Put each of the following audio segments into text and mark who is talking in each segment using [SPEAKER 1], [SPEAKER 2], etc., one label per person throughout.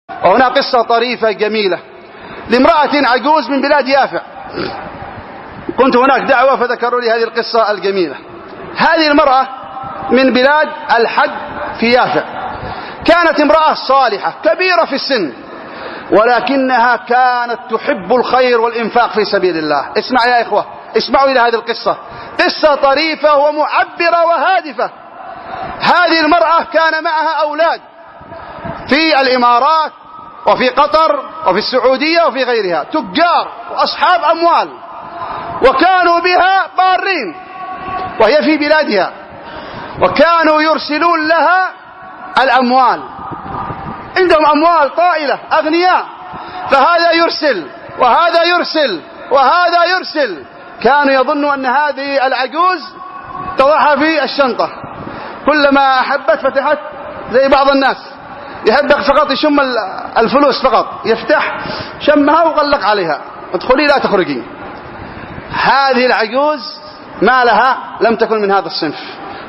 [SPEAKER 1] وهنا قصة طريفة جميلة لامرأة عجوز من بلاد يافع. كنت هناك دعوة فذكروا لي هذه القصة الجميلة. هذه المرأة من بلاد الحد في يافع، كانت امرأة صالحة كبيرة في السن، ولكنها كانت تحب الخير والإنفاق في سبيل الله. اسمع يا إخوة، اسمعوا إلى هذه القصة، قصة طريفة ومعبرة وهادفة. هذه المرأة كان معها أولاد في الإمارات وفي قطر وفي السعودية وفي غيرها، تجار وأصحاب أموال، وكانوا بها بارين وهي في بلادها، وكانوا يرسلون لها الأموال. عندهم أموال طائلة، أغنياء، فهذا يرسل وهذا يرسل وهذا يرسل. كانوا يظنوا أن هذه العجوز تضعها في الشنطة، كلما أحبت فتحت زي بعض الناس يحب فقط يشم الفلوس، فقط يفتح شمها وغلق عليها، ادخلي لا تخرجي. هذه العجوز ما لها لم تكن من هذا الصنف،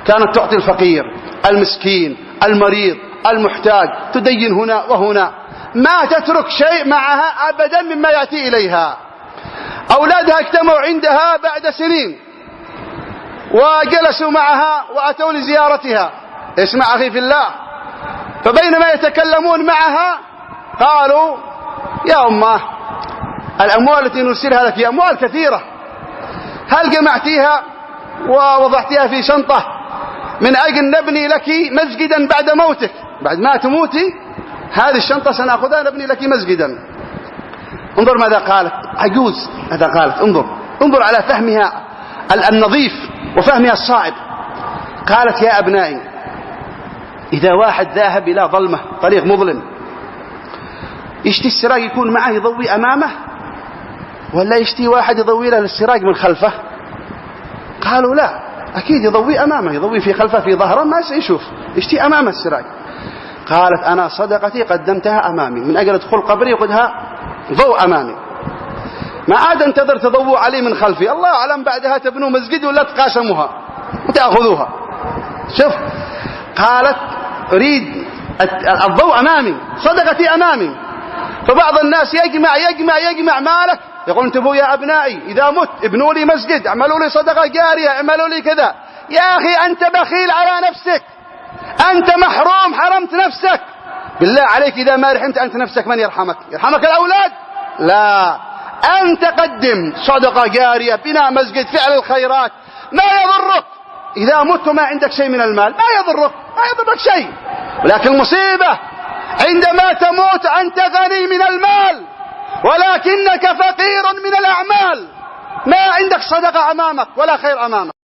[SPEAKER 1] كانت تعطي الفقير المسكين المريض المحتاج، تدين هنا وهنا، ما تترك شيء معها أبدا مما يأتي إليها. أولادها اجتمعوا عندها بعد سنين وجلسوا معها وأتوا لزيارتها. اسمع أخي في الله، فبينما يتكلمون معها قالوا: يا أمه، الأموال التي نرسلها لك هي أموال كثيرة، هل جمعتيها ووضعتيها في شنطة من أجل نبني لك مسجدا بعد موتك؟ بعد ما تموتي هذه الشنطة سنأخذها نبني لك مسجدا. انظر ماذا قالت عجوز، ماذا قالت، انظر على فهمها النظيف وفهمها الصائب. قالت: يا أبنائي، إذا واحد ذاهب إلى ظلمة، طريق مظلم، يشتي السراج يكون معه يضوي أمامه، ولا يشتي واحد يضوي له السراج من خلفه؟ قالوا: لا، أكيد يضوي أمامه، يضوي في خلفه في ظهره ما سيشوف، يشتي أمامه السراج. قالت: أنا صدقتي قدمتها أمامي من أجل أدخل قبري وقدها ضوء أمامي، ما عاد انتظر تضوء علي من خلفي، الله أعلم بعدها تبنوا مسجد ولا تقاسموها وتأخذوها. شوف، قالت: أريد الضوء أمامي، صدقتي أمامي. فبعض الناس يجمع مالك، يقول: انتبهوا يا أبنائي، إذا مت ابنوا لي مسجد، اعملوا لي صدقة جارية، اعملوا لي كذا. يا أخي أنت بخيل على نفسك، أنت محروم، حرمت نفسك. بالله عليك إذا ما رحمت أنت نفسك من يرحمك؟ يرحمك الأولاد؟ لا، أنت قدم صدقة جارية، بناء مسجد، فعل الخيرات، ما يضرك. إذا مت ما عندك شيء من المال ما يضرك شيء، ولكن المصيبة عندما تموت أنت غني من المال ولكنك فقير من الأعمال، ما عندك صدقة أمامك ولا خير أمامك.